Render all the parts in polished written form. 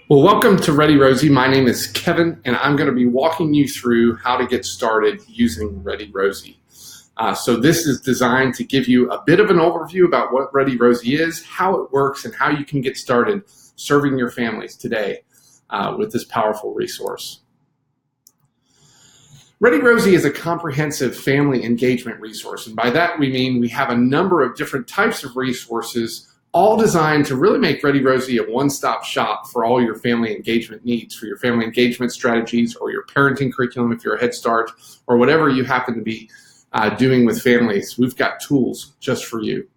Well, welcome to ReadyRosie. My name is Kevin, and I'm going to be walking you through how to get started using ReadyRosie. So this is designed to give you a bit of an overview about what ReadyRosie is, how it works, and how you can get started serving your families today with this powerful resource. ReadyRosie is a comprehensive family engagement resource, and by that we mean we have a number of different types of resources all designed to really make ReadyRosie a one-stop shop for all your family engagement needs, for your family engagement strategies or your parenting curriculum if you're a Head Start, or whatever you happen to be doing with families. We've got tools just for you.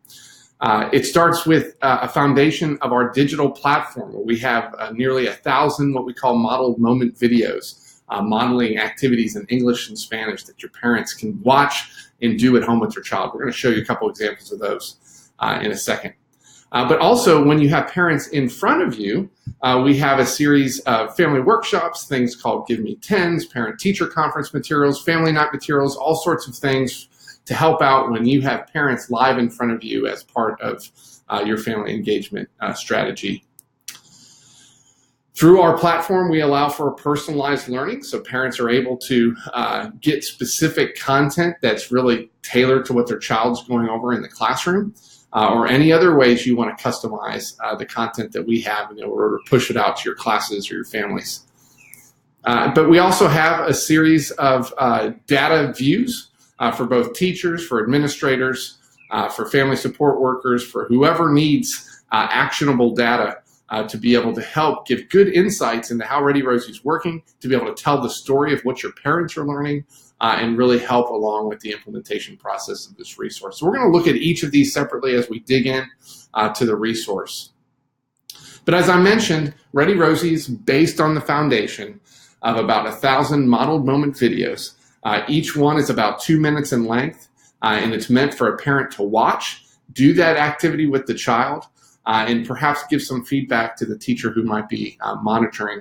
It starts with a foundation of our digital platform where we have nearly 1,000 what we call modeled moment videos, modeling activities in English and Spanish that your parents can watch and do at home with your child. We're going to show you a couple examples of those in a second. But also, when you have parents in front of you, we have a series of family workshops, things called Give Me Tens, parent-teacher conference materials, family night materials, all sorts of things to help out when you have parents live in front of you as part of your family engagement strategy. Through our platform, we allow for personalized learning, so parents are able to get specific content that's really tailored to what their child's going over in the classroom. Or any other ways you want to customize the content that we have in order to push it out to your classes or your families. But we also have a series of data views for both teachers, for administrators, for family support workers, for whoever needs actionable data to be able to help give good insights into how ReadyRosie is working, to be able to tell the story of what your parents are learning, and really help along with the implementation process of this resource. So we're going to look at each of these separately as we dig in to the resource. But as I mentioned, ReadyRosie is based on the foundation of about 1,000 modeled moment videos. Each one is about 2 minutes in length, and it's meant for a parent to watch, do that activity with the child, and perhaps give some feedback to the teacher who might be monitoring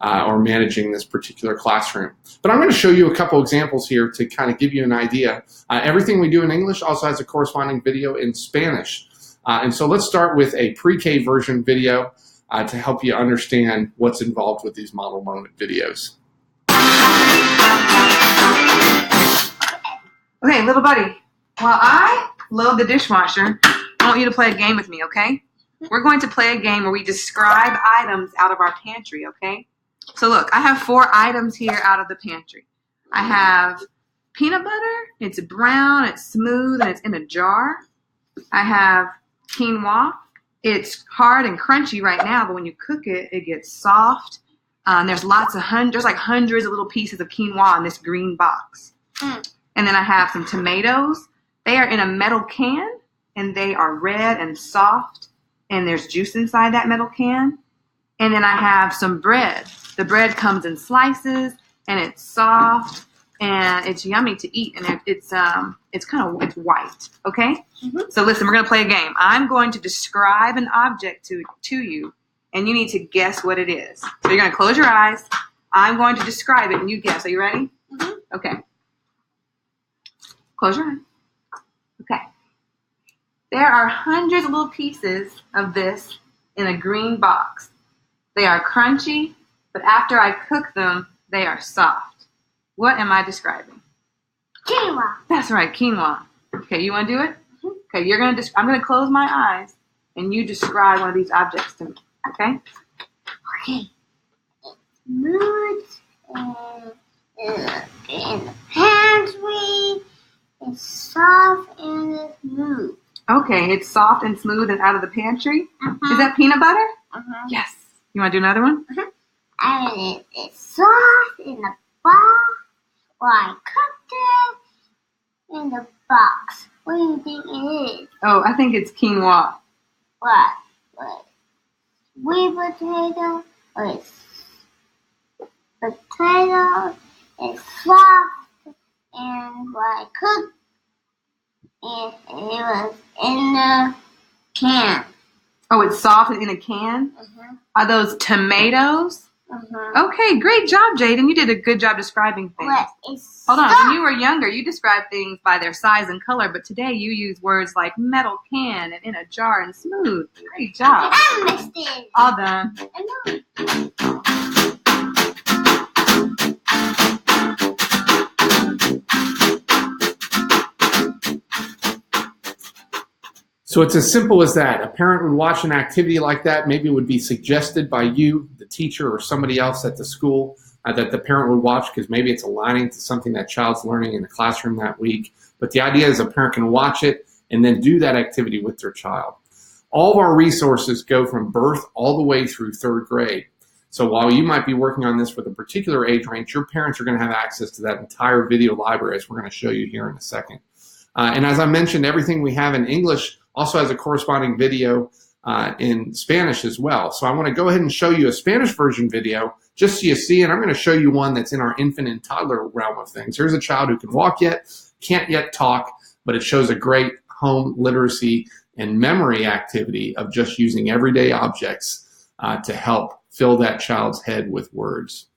or managing this particular classroom. But I'm going to show you a couple examples here to kind of give you an idea. Everything we do in English also has a corresponding video in Spanish. And so let's start with a pre-K version video to help you understand what's involved with these model moment videos. Okay, little buddy, while I load the dishwasher, I want you to play a game with me, okay? We're going to play a game where we describe items out of our pantry, okay? So look, I have 4 items here out of the pantry. I have peanut butter, it's brown, it's smooth, and it's in a jar. I have quinoa. It's hard and crunchy right now, but when you cook it, it gets soft. There's like hundreds of little pieces of quinoa in this green box. And then I have some tomatoes. They are in a metal can, and they are red and soft, and there's juice inside that metal can. And then I have some bread. The bread comes in slices, and it's soft, and it's yummy to eat, and it's white. Okay. So listen, we're gonna play a game. I'm going to describe an object to you, and you need to guess what it is. So you're gonna close your eyes. I'm going to describe it, and you guess. Are you ready? Okay. Close your eyes. Okay. There are hundreds of little pieces of this in a green box. They are crunchy, but after I cook them, they are soft. What am I describing? Quinoa. That's right, quinoa. Okay, you want to do it? Okay, I'm gonna close my eyes, and you describe one of these objects to me. Okay? Okay. It's smooth in the pantry. It's soft and it's smooth. Okay, it's soft and smooth and out of the pantry. Is that peanut butter? Yes. You want to do another one? And it's soft in the box. Well, I cooked it in the box. What do you think it is? Oh, I think it's quinoa. What? Sweet potato? Or it's potato? It's soft and what I cooked. And it was in the can. Oh, it's soft and in a can? Are those tomatoes? Okay, great job, Jaden. You did a good job describing things. What? It's Hold on. soft. When you were younger, you described things by their size and color, but today you use words like metal can and in a jar and smooth. Great job. I missed it. All done. I know. So it's as simple as that. A parent would watch an activity like that. Maybe it would be suggested by you, the teacher, or somebody else at the school that the parent would watch because maybe it's aligning to something that child's learning in the classroom that week. But the idea is a parent can watch it and then do that activity with their child. All of our resources go from birth all the way through 3rd grade. So while you might be working on this with a particular age range, your parents are going to have access to that entire video library, as we're going to show you here in a second. And as I mentioned, everything we have in English also has a corresponding video in Spanish as well. So I want to go ahead and show you a Spanish version video just so you see, and I'm going to show you one that's in our infant and toddler realm of things. Here's a child who can walk yet, can't yet talk, but it shows a great home literacy and memory activity of just using everyday objects to help fill that child's head with words.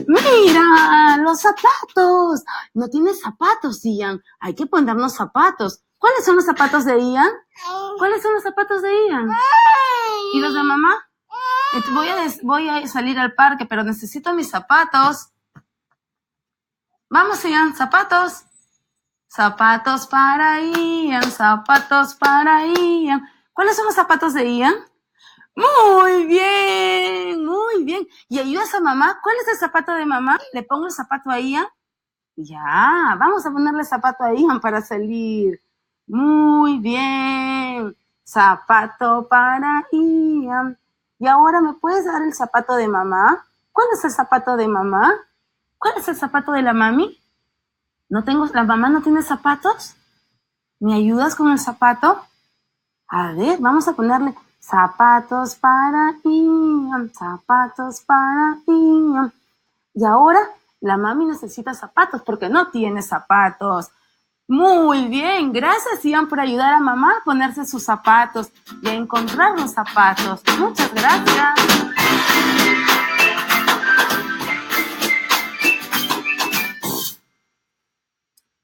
Mira, los zapatos. No tienes zapatos, Ian. Hay que ponernos zapatos. ¿Cuáles son los zapatos de Ian? ¿Cuáles son los zapatos de Ian? ¿Y los de mamá? Voy a salir al parque, pero necesito mis zapatos. Vamos, Ian, zapatos. Zapatos para Ian, zapatos para Ian. ¿Cuáles son los zapatos de Ian? Muy bien, muy bien. ¿Y ayudas a mamá? ¿Cuál es el zapato de mamá? ¿Le pongo el zapato a Ian? Ya, vamos a ponerle el zapato a Ian para salir. Muy bien. Zapato para Ian. ¿Y ahora me puedes dar el zapato de mamá? ¿Cuál es el zapato de mamá? ¿Cuál es el zapato de la mami? ¿La mamá no tiene zapatos? ¿Me ayudas con el zapato? A ver, vamos a ponerle zapatos para Ian, zapatos para Ian. Y ahora la mami necesita zapatos porque no tiene zapatos. Muy bien, gracias Ian por ayudar a mamá a ponerse sus zapatos y a encontrar los zapatos. Muchas gracias.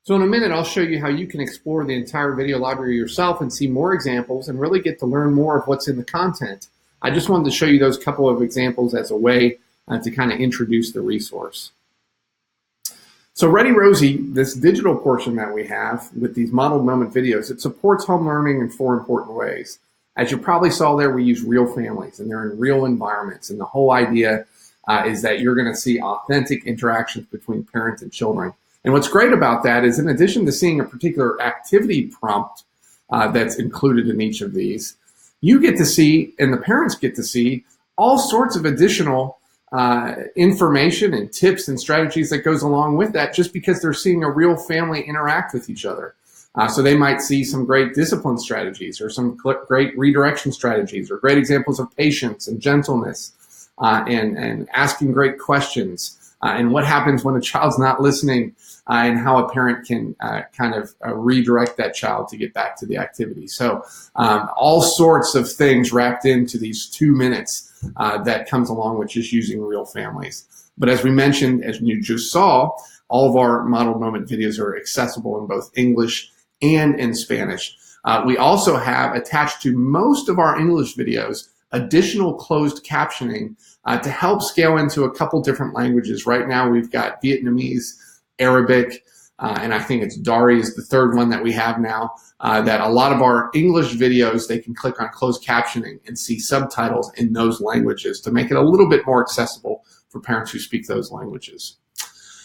So in a minute, I'll show you how you can explore the entire video library yourself and see more examples and really get to learn more of what's in the content. I just wanted to show you those couple of examples as a way to kind of introduce the resource. So ReadyRosie, this digital portion that we have with these modeled moment videos, it supports home learning in 4 important ways. As you probably saw there, we use real families and they're in real environments. And the whole idea is that you're going to see authentic interactions between parents and children. And what's great about that is in addition to seeing a particular activity prompt that's included in each of these, you get to see, and the parents get to see, all sorts of additional information and tips and strategies that goes along with that just because they're seeing a real family interact with each other. So they might see some great discipline strategies or some great redirection strategies or great examples of patience and gentleness and asking great questions. And what happens when a child's not listening and how a parent can kind of redirect that child to get back to the activity. So all sorts of things wrapped into these 2 minutes that comes along with just using real families. But as we mentioned, as you just saw, all of our modeled moment videos are accessible in both English and in Spanish. We also have attached to most of our English videos additional closed captioning to help scale into a couple different languages. Right now we've got Vietnamese, Arabic, and I think it's Dari is the 3rd one that we have now, that a lot of our English videos, they can click on closed captioning and see subtitles in those languages to make it a little bit more accessible for parents who speak those languages.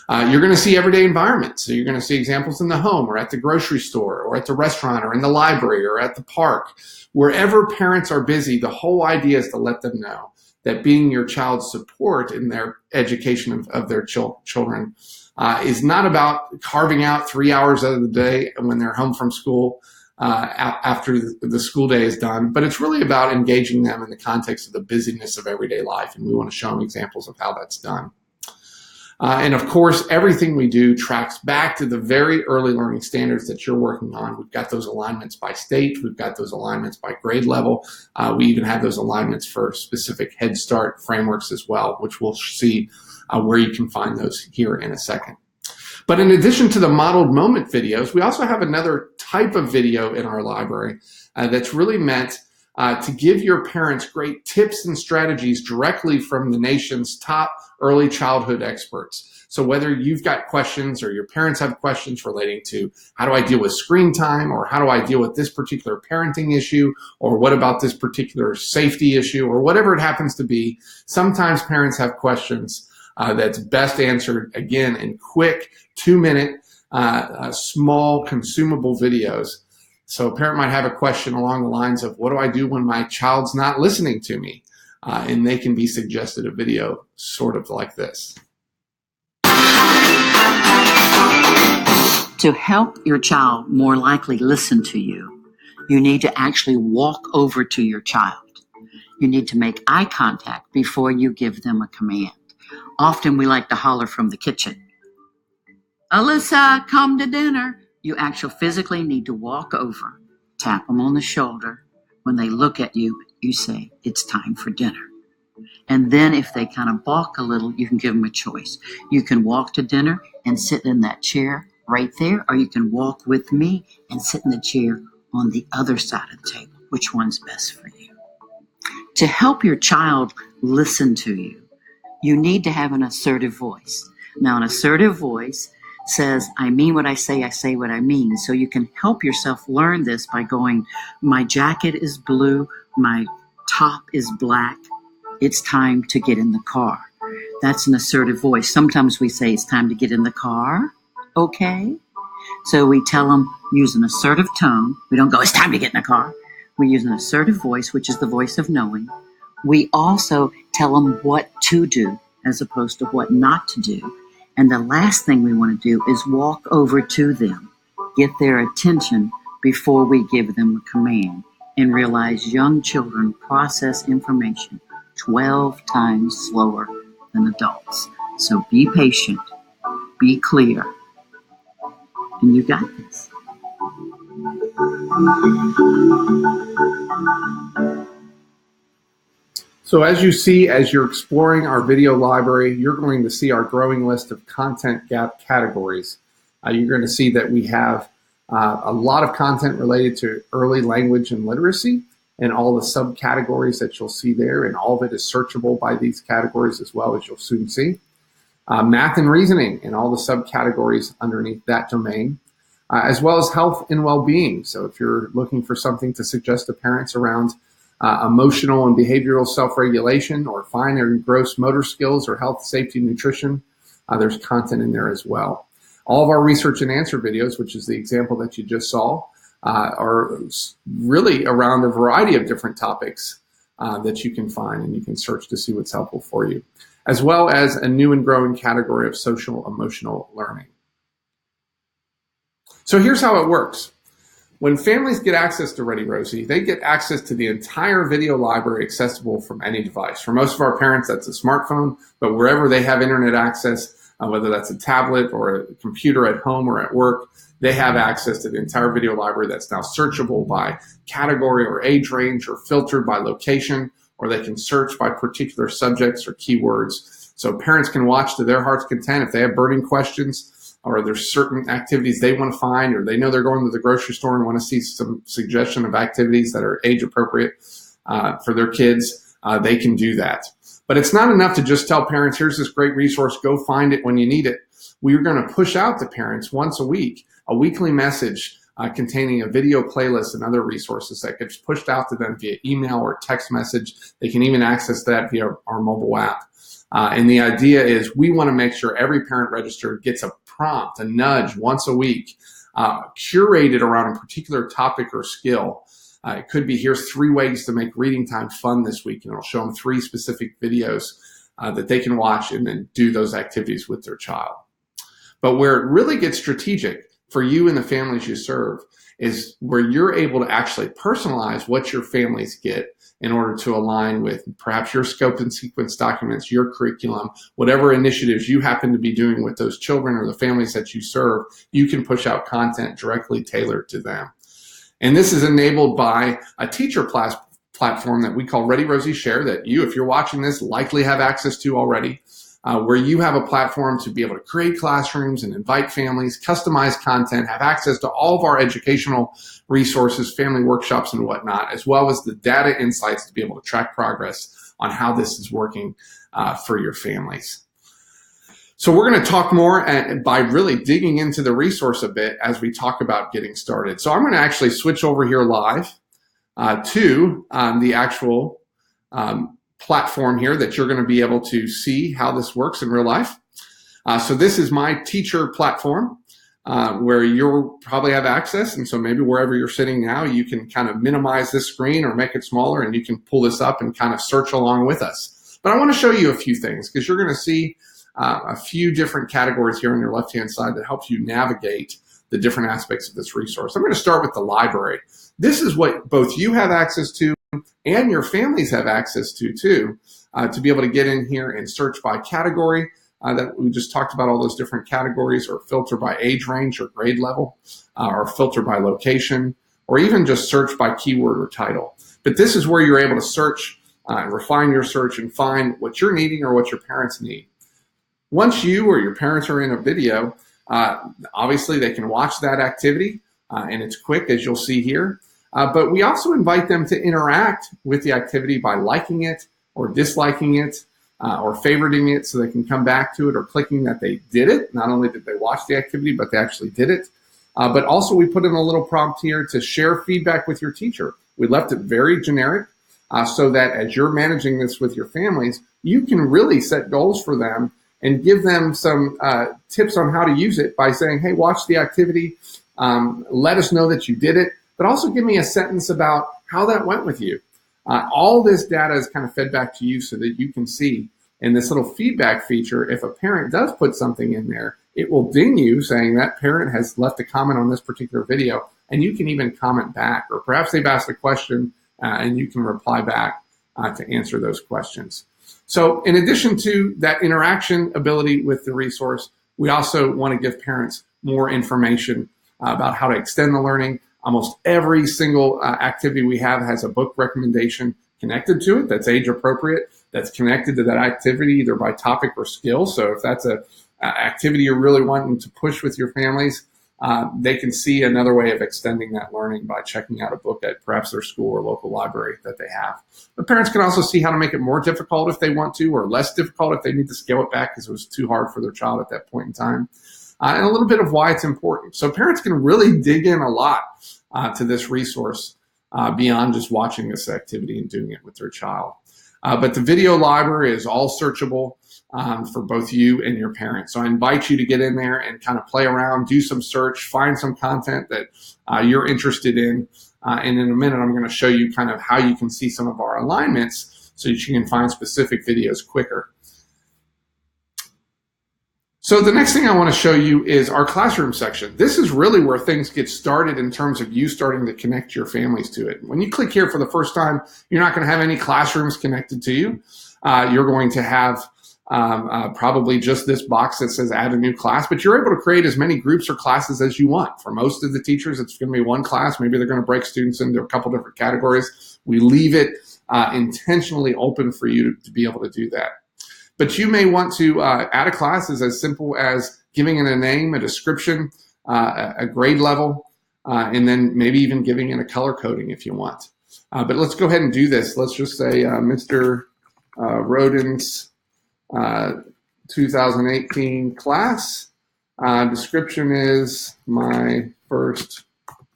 You're going to see everyday environments. So you're going to see examples in the home or at the grocery store or at the restaurant or in the library or at the park. Wherever parents are busy, the whole idea is to let them know that being your child's support in their education of their children is not about carving out 3 hours out of the day when they're home from school after the school day is done, but it's really about engaging them in the context of the busyness of everyday life, and we want to show them examples of how that's done. And of course, everything we do tracks back to the very early learning standards that you're working on. We've got those alignments by state. We've got those alignments by grade level. We even have those alignments for specific Head Start frameworks as well, which we'll see where you can find those here in a second. But in addition to the modeled moment videos, we also have another type of video in our library that's really meant to give your parents great tips and strategies directly from the nation's top early childhood experts. So whether you've got questions or your parents have questions relating to how do I deal with screen time, or how do I deal with this particular parenting issue, or what about this particular safety issue, or whatever it happens to be, sometimes parents have questions that's best answered, again, in quick 2-minute, small consumable videos. So a parent might have a question along the lines of, what do I do when my child's not listening to me? And they can be suggested a video sort of like this. To help your child more likely listen to you, you need to actually walk over to your child. You need to make eye contact before you give them a command. Often we like to holler from the kitchen, "Alyssa, come to dinner." You actually physically need to walk over, tap them on the shoulder. When they look at you, you say, "It's time for dinner." And then if they kind of balk a little, you can give them a choice. You can walk to dinner and sit in that chair right there, or you can walk with me and sit in the chair on the other side of the table. Which one's best for you? To help your child listen to you, you need to have an assertive voice. Now, an assertive voice says, I mean what I say what I mean. So you can help yourself learn this by going, my jacket is blue, my top is black, it's time to get in the car. That's an assertive voice. Sometimes we say, it's time to get in the car, okay? So we tell them, use an assertive tone. We don't go, it's time to get in the car. We use an assertive voice, which is the voice of knowing. We also tell them what to do as opposed to what not to do. And the last thing we want to do is walk over to them, get their attention before we give them a command, and realize young children process information 12 times slower than adults. So be patient, be clear, and you got this. So as you see, as you're exploring our video library, you're going to see our growing list of content gap categories. You're going to see that we have a lot of content related to early language and literacy, and all the subcategories that you'll see there, and all of it is searchable by these categories as well, as you'll soon see. Math and reasoning and all the subcategories underneath that domain, as well as health and well-being. So if you're looking for something to suggest to parents around emotional and behavioral self-regulation, or fine or gross motor skills, or health, safety, nutrition, there's content in there as well. All of our research and answer videos, which is the example that you just saw, are really around a variety of different topics that you can find, and you can search to see what's helpful for you, as well as a new and growing category of social emotional learning. So here's how it works. When families get access to ReadyRosie, they get access to the entire video library accessible from any device. For most of our parents, that's a smartphone, but wherever they have internet access, whether that's a tablet or a computer at home or at work, they have access to the entire video library that's now searchable by category or age range, or filtered by location, or they can search by particular subjects or keywords. So parents can watch to their heart's content. If they have burning questions, or there's certain activities they want to find, or they know they're going to the grocery store and want to see some suggestion of activities that are age appropriate for their kids, they can do that. But it's not enough to just tell parents, here's this great resource, go find it when you need it. We're going to push out to parents once a week, a weekly message containing a video playlist and other resources that gets pushed out to them via email or text message. They can even access that via our mobile app. And the idea is we want to make sure every parent registered gets a prompt, a nudge once a week, curated around a particular topic or skill. It could be, here's 3 ways to make reading time fun this week, and it'll show them 3 specific videos that they can watch and then do those activities with their child. But where it really gets strategic for you and the families you serve is where you're able to actually personalize what your families get in order to align with perhaps your scope and sequence documents, your curriculum, whatever initiatives you happen to be doing with those children or the families that you serve. You can push out content directly tailored to them. And this is enabled by a teacher platform that we call ReadyRosie Share, that you, if you're watching this, likely have access to already. where you have a platform to be able to create classrooms and invite families, customize content, have access to all of our educational resources, family workshops and whatnot, as well as the data insights to be able to track progress on how this is working for your families. So we're going to talk more by really digging into the resource a bit as we talk about getting started. So I'm going to actually switch over here live to the actual platform here that you're going to be able to see how this works in real life. So this is my teacher platform where you'll probably have access. And so maybe wherever you're sitting now, you can kind of minimize this screen or make it smaller, and you can pull this up and kind of search along with us. But I want to show you a few things because you're going to see a few different categories here on your left-hand side that helps you navigate the different aspects of this resource. I'm going to start with the library. This is what both you have access to and your families have access to too, to be able to get in here and search by category that we just talked about, all those different categories, or filter by age range or grade level, or filter by location, or even just search by keyword or title. But this is where you're able to search, refine your search, and find what you're needing or what your parents need. Once you or your parents are in a video, obviously they can watch that activity, and it's quick, as you'll see here. But we also invite them to interact with the activity by liking it or disliking it or favoriting it so they can come back to it, or clicking that they did it. Not only did they watch the activity, but they actually did it. But also we put in a little prompt here to share feedback with your teacher. We left it very generic so that as you're managing this with your families, you can really set goals for them and give them some tips on how to use it by saying, hey, watch the activity, let us know that you did it, but also give me a sentence about how that went with you. All this data is kind of fed back to you so that you can see in this little feedback feature, if a parent does put something in there, it will ding you saying that parent has left a comment on this particular video, and you can even comment back, or perhaps they've asked a question and you can reply back to answer those questions. So in addition to that interaction ability with the resource, we also want to give parents more information about how to extend the learning. Almost every single activity we have has a book recommendation connected to it that's age appropriate, that's connected to that activity either by topic or skill. So if that's an activity you're really wanting to push with your families, they can see another way of extending that learning by checking out a book at perhaps their school or local library that they have. But parents can also see how to make it more difficult if they want to, or less difficult if they need to scale it back because it was too hard for their child at that point in time. And a little bit of why it's important. So parents can really dig in a lot to this resource beyond just watching this activity and doing it with their child. But the video library is all searchable for both you and your parents. So I invite you to get in there and kind of play around, do some search, find some content that you're interested in. And in a minute, I'm going to show you kind of how you can see some of our alignments so that you can find specific videos quicker. So the next thing I want to show you is our classroom section. This is really where things get started in terms of you starting to connect your families to it. When you click here for the first time, you're not going to have any classrooms connected to you. You're going to have probably just this box that says add a new class, but you're able to create as many groups or classes as you want. For most of the teachers, it's going to be one class. Maybe they're going to break students into a couple different categories. We leave it intentionally open for you to be able to do that. But you may want to add a class as simple as giving it a name, a description, a grade level, and then maybe even giving it a color coding if you want. But let's go ahead and do this. Let's just say Mr. Roden's 2018 class. Description is my first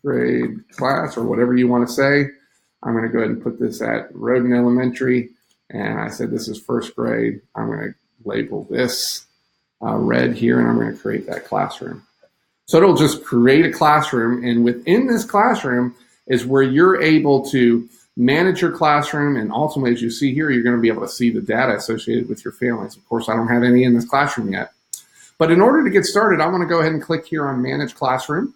grade class, or whatever you want to say. I'm going to go ahead and put this at Roden Elementary. And I said, this is first grade. I'm going to label this red here, and I'm going to create that classroom. So it'll just create a classroom, and within this classroom is where you're able to manage your classroom, and ultimately, as you see here, you're going to be able to see the data associated with your families. Of course, I don't have any in this classroom yet. But in order to get started, I'm going to go ahead and click here on Manage Classroom,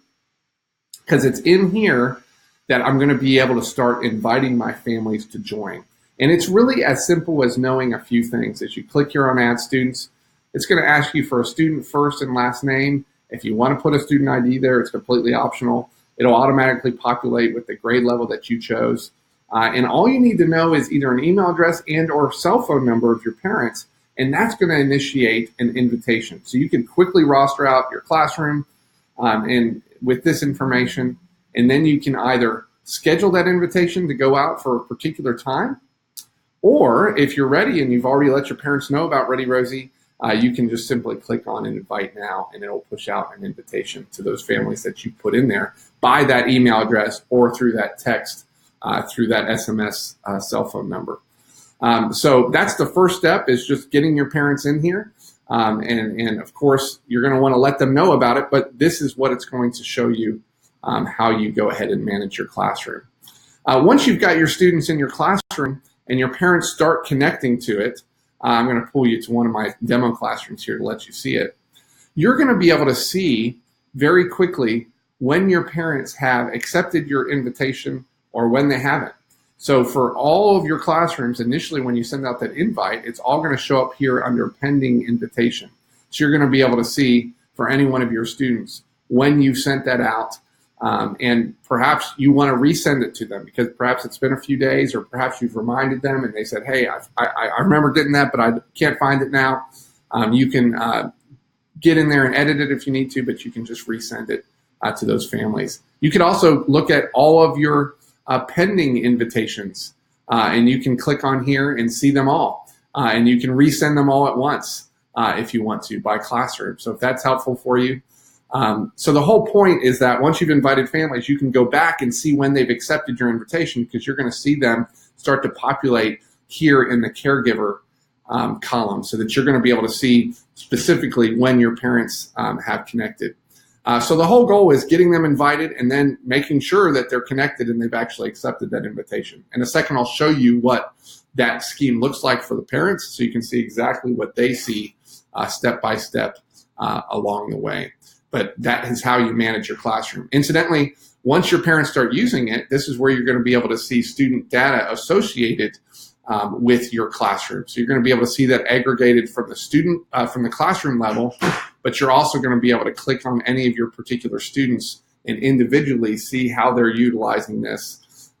because it's in here that I'm going to be able to start inviting my families to join. And it's really as simple as knowing a few things. As you click here on Add Students, it's going to ask you for a student first and last name. If you want to put a student ID there, it's completely optional. It'll automatically populate with the grade level that you chose. And all you need to know is either an email address and or cell phone number of your parents, and that's going to initiate an invitation. So you can quickly roster out your classroom and with this information, and then you can either schedule that invitation to go out for a particular time, or if you're ready and you've already let your parents know about ReadyRosie, you can just simply click on invite now, and it'll push out an invitation to those families that you put in there by that email address or through that text, through that SMS cell phone number. So that's the first step, is just getting your parents in here. And of course, you're going to want to let them know about it, but this is what it's going to show you how you go ahead and manage your classroom. Once you've got your students in your classroom and your parents start connecting to it, I'm going to pull you to one of my demo classrooms here to let you see it. You're going to be able to see very quickly when your parents have accepted your invitation or when they haven't. So for all of your classrooms, initially when you send out that invite, it's all going to show up here under pending invitation. So you're going to be able to see for any one of your students when you sent that out. And perhaps you want to resend it to them because perhaps it's been a few days, or perhaps you've reminded them and they said, hey, I remember getting that, but I can't find it now. You can get in there and edit it if you need to, but you can just resend it to those families. You can also look at all of your pending invitations, and you can click on here and see them all. And you can resend them all at once if you want to by classroom. So if that's helpful for you. So the whole point is that once you've invited families, you can go back and see when they've accepted your invitation, because you're going to see them start to populate here in the caregiver column, so that you're going to be able to see specifically when your parents have connected. So the whole goal is getting them invited and then making sure that they're connected and they've actually accepted that invitation. In a second, I'll show you what that scheme looks like for the parents, so you can see exactly what they see step by step along the way. But that is how you manage your classroom. Incidentally, once your parents start using it, this is where you're going to be able to see student data associated with your classroom. So you're going to be able to see that aggregated from the student, from the classroom level, but you're also going to be able to click on any of your particular students and individually see how they're utilizing this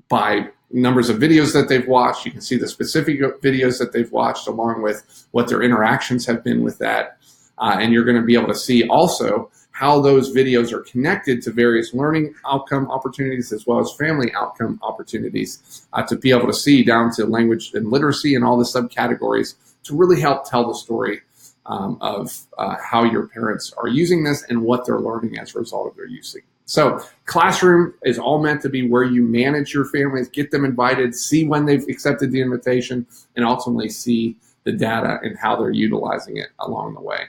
by numbers of videos that they've watched. You can see the specific videos that they've watched along with what their interactions have been with that. And you're going to be able to see also how those videos are connected to various learning outcome opportunities as well as family outcome opportunities to be able to see down to language and literacy and all the subcategories to really help tell the story of how your parents are using this and what they're learning as a result of their using. So classroom is all meant to be where you manage your families, get them invited, see when they've accepted the invitation, and ultimately see the data and how they're utilizing it along the way.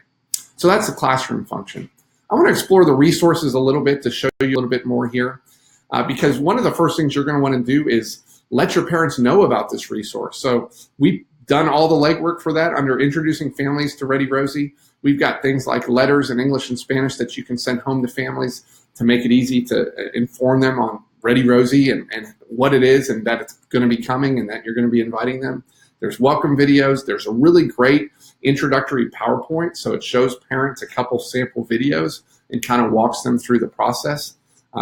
So that's the classroom function. I want to explore the resources a little bit to show you a little bit more here, because one of the first things you're going to want to do is let your parents know about this resource. So we've done all the legwork for that under introducing families to ReadyRosie. We've got things like letters in English and Spanish that you can send home to families to make it easy to inform them on ReadyRosie and what it is and that it's going to be coming and that you're going to be inviting them. There's welcome videos. There's a really great introductory PowerPoint, so it shows parents a couple sample videos and kind of walks them through the process.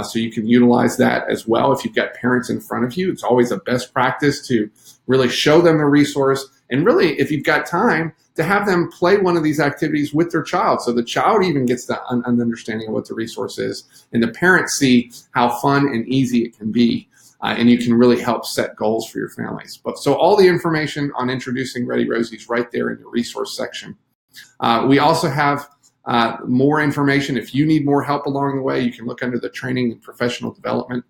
So you can utilize that as well if you've got parents in front of you. It's always a best practice to really show them the resource, and really, if you've got time, to have them play one of these activities with their child, so the child even gets an understanding of what the resource is, and the parents see how fun and easy it can be. And you can really help set goals for your families. So all the information on introducing ReadyRosie is right there in the resource section. We also have more information. If you need more help along the way, you can look under the training and professional development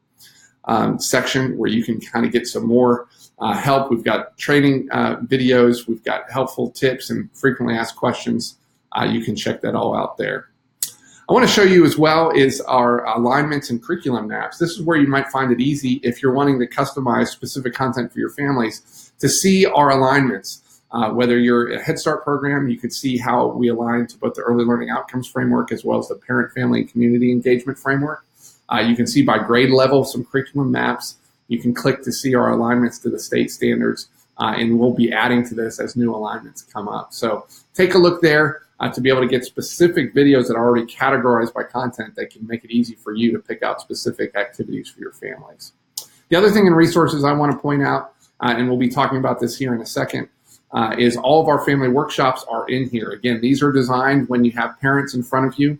section where you can kind of get some more help. We've got training videos. We've got helpful tips and frequently asked questions. You can check that all out there. I want to show you as well is our alignments and curriculum maps. This is where you might find it easy if you're wanting to customize specific content for your families to see our alignments. Whether you're a Head Start program, you could see how we align to both the Early Learning Outcomes Framework as well as the Parent, Family, and Community Engagement Framework. You can see by grade level some curriculum maps. You can click to see our alignments to the state standards, and we'll be adding to this as new alignments come up. So take a look there. To be able to get specific videos that are already categorized by content that can make it easy for you to pick out specific activities for your families. The other thing in resources I want to point out, and we'll be talking about this here in a second, is all of our family workshops are in here. Again, these are designed when you have parents in front of you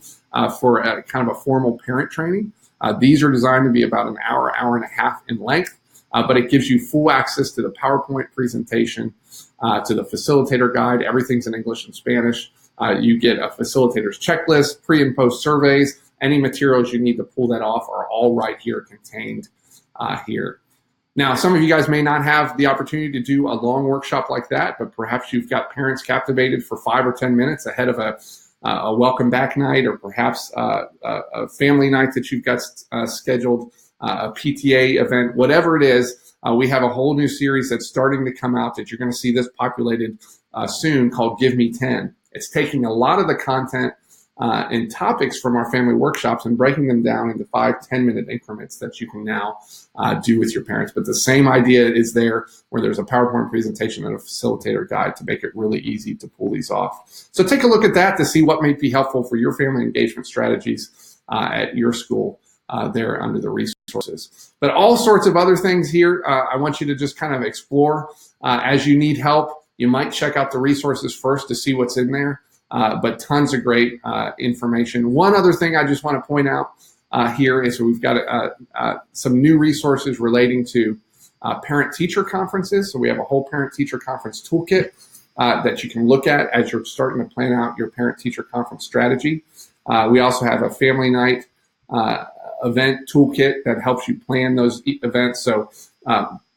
for a kind of a formal parent training. These are designed to be about an hour, hour and a half in length, but it gives you full access to the PowerPoint presentation, to the facilitator guide. Everything's in English and Spanish. You get a facilitator's checklist, pre and post surveys. Any materials you need to pull that off are all right here contained here. Now, some of you guys may not have the opportunity to do a long workshop like that, but perhaps you've got parents captivated for 5 or 10 minutes ahead of a welcome back night, or perhaps a family night that you've got scheduled, a PTA event, whatever it is. We have a whole new series that's starting to come out that you're going to see this populated soon, called Give Me 10. It's taking a lot of the content and topics from our family workshops and breaking them down into 5-10 minute increments that you can now do with your parents. But the same idea is there, where there's a PowerPoint presentation and a facilitator guide to make it really easy to pull these off. So take a look at that to see what might be helpful for your family engagement strategies at your school there under the resources. But all sorts of other things here, I want you to just kind of explore. As you need help, you might check out the resources first to see what's in there. But tons of great information. One other thing I just want to point out here is we've got some new resources relating to parent-teacher conferences. So we have a whole parent-teacher conference toolkit that you can look at as you're starting to plan out your parent-teacher conference strategy. We also have a family night event toolkit that helps you plan those events. So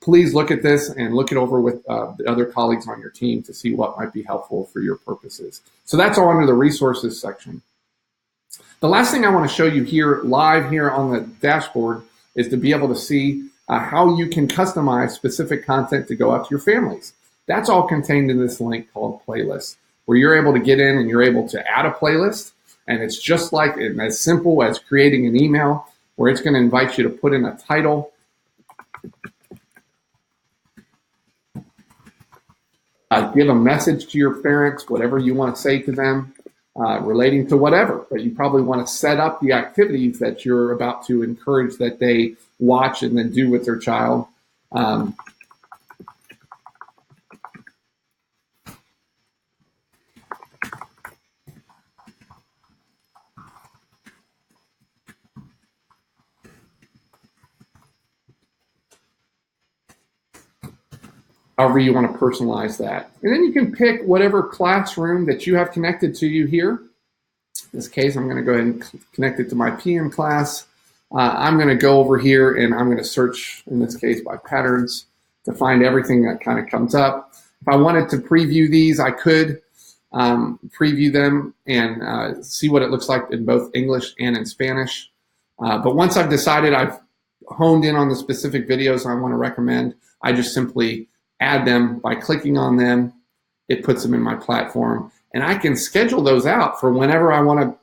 please look at this and look it over with the other colleagues on your team to see what might be helpful for your purposes. So that's all under the resources section. The last thing I want to show you here live here on the dashboard is to be able to see how you can customize specific content to go out to your families. That's all contained in this link called Playlists, where you're able to get in and you're able to add a playlist. And it's just like, and as simple as creating an email where it's going to invite you to put in a title, give a message to your parents, whatever you want to say to them, relating to whatever. But you probably want to set up the activities that you're about to encourage that they watch and then do with their child. However you want to personalize that. And then you can pick whatever classroom that you have connected to you here. In this case, I'm going to go ahead and connect it to my PM class. I'm going to go over here and I'm going to search, in this case, by patterns to find everything that kind of comes up. If I wanted to preview these, I could preview them and see what it looks like in both English and in Spanish. But once I've decided I've honed in on the specific videos I want to recommend, I just simply add them by clicking on them. It puts them in my platform, and I can schedule those out for whenever I want to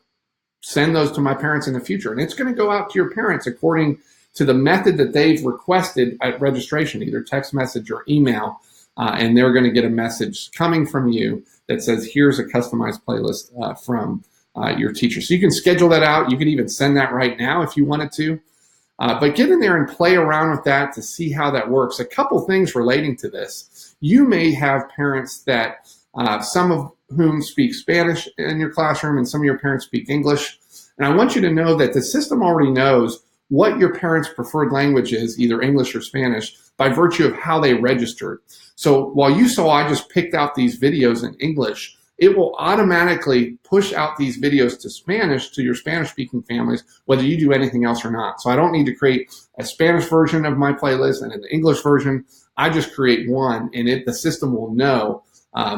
send those to my parents in the future. And it's going to go out to your parents according to the method that they've requested at registration, either text message or email, and they're going to get a message coming from you that says, here's a customized playlist from your teacher. So you can schedule that out. You can even send that right now if you wanted to. But get in there and play around with that to see how that works. A couple things relating to this. You may have parents that some of whom speak Spanish in your classroom and some of your parents speak English. And I want you to know that the system already knows what your parents' preferred language is, either English or Spanish, by virtue of how they registered. So while you saw I just picked out these videos in English, it will automatically push out these videos to Spanish to your Spanish-speaking families, whether you do anything else or not. So I don't need to create a Spanish version of my playlist and an English version. I just create one, and the system will know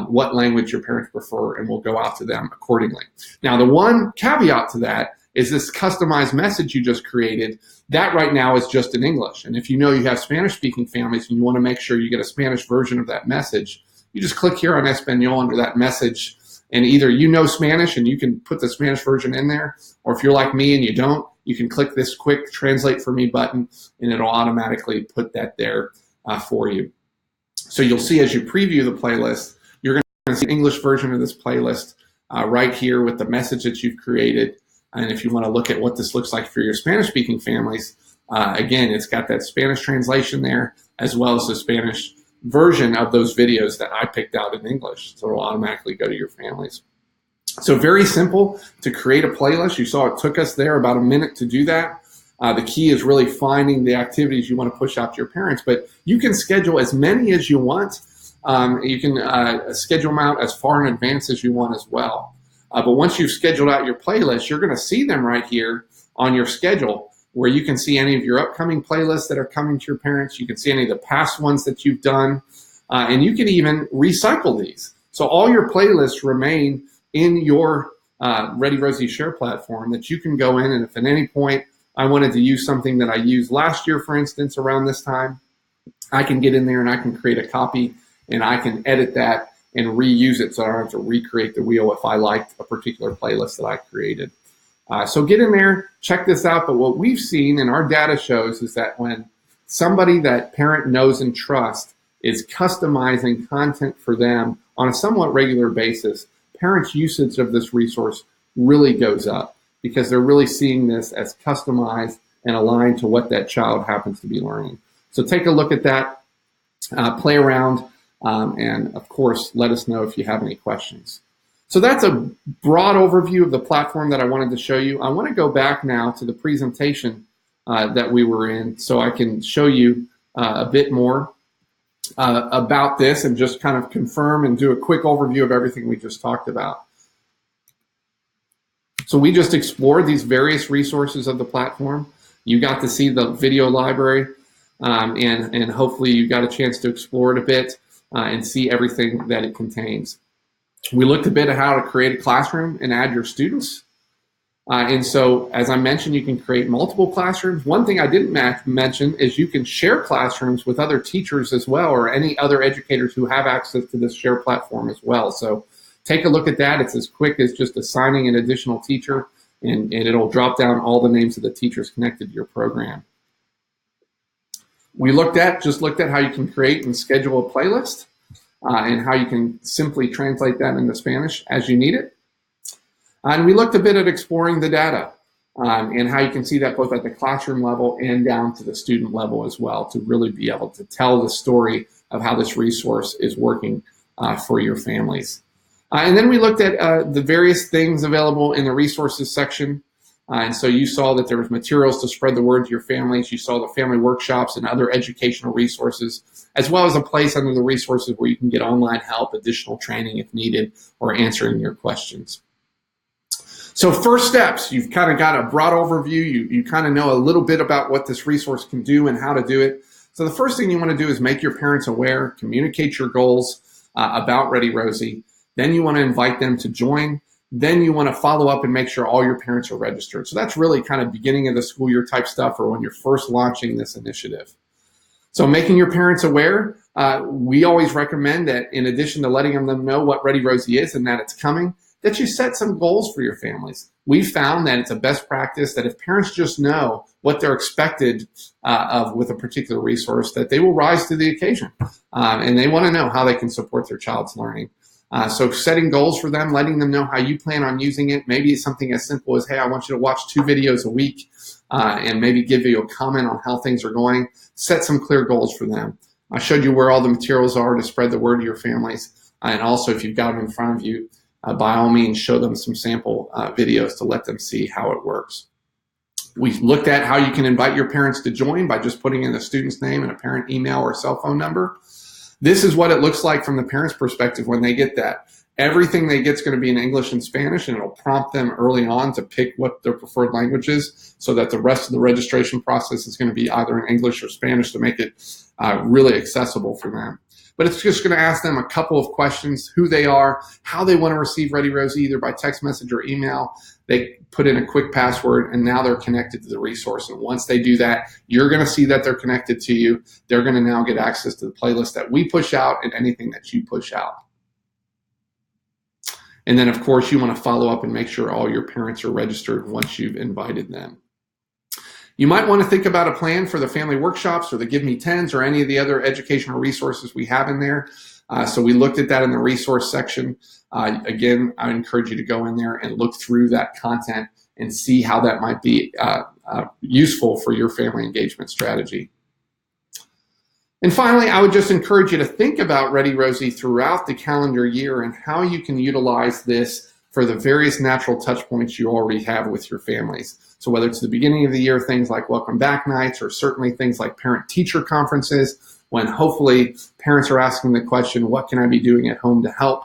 what language your parents prefer and will go out to them accordingly. Now, the one caveat to that is this customized message you just created. That right now is just in English. And if you know you have Spanish-speaking families and you want to make sure you get a Spanish version of that message, you just click here on Espanol under that message, and either you know Spanish and you can put the Spanish version in there, or if you're like me and you don't, you can click this quick Translate for Me button, and it'll automatically put that there for you. So you'll see as you preview the playlist, you're going to see the English version of this playlist right here with the message that you've created. And if you want to look at what this looks like for your Spanish-speaking families, again, it's got that Spanish translation there, as well as the Spanish version of those videos that I picked out in English. So it'll automatically go to your families. So very simple to create a playlist. You saw it took us there about a minute to do that. The key is really finding the activities you want to push out to your parents, but you can schedule as many as you want. You can schedule them out as far in advance as you want as well. But once you've scheduled out your playlist, you're going to see them right here on your schedule, where you can see any of your upcoming playlists that are coming to your parents. You can see any of the past ones that you've done, and you can even recycle these. So all your playlists remain in your ReadyRosie Share platform that you can go in, and if at any point I wanted to use something that I used last year, for instance, around this time, I can get in there and I can create a copy and I can edit that and reuse it, so I don't have to recreate the wheel if I liked a particular playlist that I created. So get in there, check this out. But what we've seen and our data shows is that when somebody that parent knows and trusts is customizing content for them on a somewhat regular basis, parents' usage of this resource really goes up because they're really seeing this as customized and aligned to what that child happens to be learning. So take a look at that, play around, and of course, let us know if you have any questions. So that's a broad overview of the platform that I wanted to show you. I want to go back now to the presentation that we were in so I can show you a bit more about this and just kind of confirm and do a quick overview of everything we just talked about. So we just explored these various resources of the platform. You got to see the video library, and hopefully you got a chance to explore it a bit and see everything that it contains. We looked a bit at how to create a classroom and add your students. And so, as I mentioned, you can create multiple classrooms. One thing I didn't mention is you can share classrooms with other teachers as well, or any other educators who have access to this share platform as well. So take a look at that. It's as quick as just assigning an additional teacher, and it'll drop down all the names of the teachers connected to your program. We just looked at how you can create and schedule a playlist and how you can simply translate that into Spanish as you need it. And we looked a bit at exploring the data and how you can see that both at the classroom level and down to the student level as well, to really be able to tell the story of how this resource is working for your families. And then we looked at the various things available in the resources section. And so you saw that there was materials to spread the word to your families. You saw the family workshops and other educational resources, as well as a place under the resources where you can get online help, additional training if needed, or answering your questions. So first steps, you've kind of got a broad overview. You kind of know a little bit about what this resource can do and how to do it. So the first thing you want to do is make your parents aware, communicate your goals about ReadyRosie. Then you want to invite them to join. Then you want to follow up and make sure all your parents are registered. So that's really kind of beginning of the school year type stuff, or when you're first launching this initiative. So making your parents aware, we always recommend that in addition to letting them know what ReadyRosie is and that it's coming, that you set some goals for your families. We found that it's a best practice that if parents just know what they're expected of with a particular resource, that they will rise to the occasion. And they want to know how they can support their child's learning. So setting goals for them, letting them know how you plan on using it. Maybe it's something as simple as, hey, I want you to watch 2 videos a week and maybe give you a comment on how things are going. Set some clear goals for them. I showed you where all the materials are to spread the word to your families. And also, if you've got them in front of you, by all means, show them some sample videos to let them see how it works. We looked at how you can invite your parents to join by just putting in the student's name and a parent email or cell phone number. This is what it looks like from the parent's perspective when they get that. Everything they get is going to be in English and Spanish, and it'll prompt them early on to pick what their preferred language is, so that the rest of the registration process is going to be either in English or Spanish to make it really accessible for them. But it's just going to ask them a couple of questions: who they are, how they want to receive ReadyRosie, either by text message or email. They put in a quick password, and now they're connected to the resource. And once they do that, you're going to see that they're connected to you. They're going to now get access to the playlist that we push out and anything that you push out. And then, of course, you want to follow up and make sure all your parents are registered once you've invited them. You might want to think about a plan for the family workshops or the Give Me 10s or any of the other educational resources we have in there. So we looked at that in the resource section. Again, I encourage you to go in there and look through that content and see how that might be useful for your family engagement strategy. And finally, I would just encourage you to think about ReadyRosie throughout the calendar year and how you can utilize this for the various natural touch points you already have with your families. So whether it's the beginning of the year, things like welcome back nights, or certainly things like parent-teacher conferences, when hopefully parents are asking the question, what can I be doing at home to help?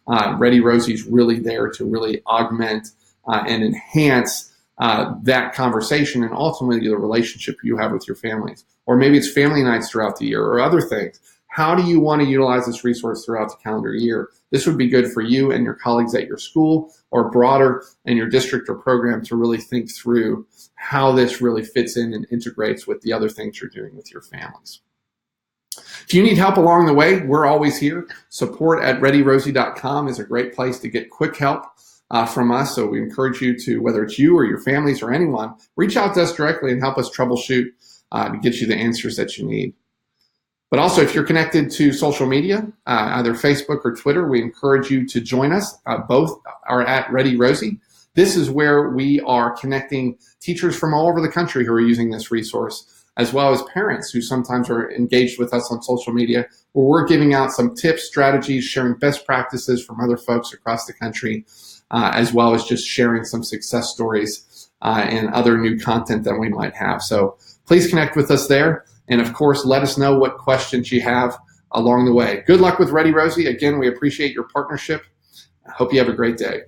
ReadyRosie is really there to really augment and enhance that conversation and ultimately the relationship you have with your families. Or maybe it's family nights throughout the year or other things. How do you want to utilize this resource throughout the calendar year? This would be good for you and your colleagues at your school or broader in your district or program to really think through how this really fits in and integrates with the other things you're doing with your families. If you need help along the way, we're always here. Support@ReadyRosie.com is a great place to get quick help from us. So we encourage you to, whether it's you or your families or anyone, reach out to us directly and help us troubleshoot to get you the answers that you need. But also, if you're connected to social media, either Facebook or Twitter, we encourage you to join us. Both are at ReadyRosie. This is where we are connecting teachers from all over the country who are using this resource, as well as parents who sometimes are engaged with us on social media, where we're giving out some tips, strategies, sharing best practices from other folks across the country, as well as just sharing some success stories and other new content that we might have. So please connect with us there. And of course, let us know what questions you have along the way. Good luck with ReadyRosie. Again, we appreciate your partnership. I hope you have a great day.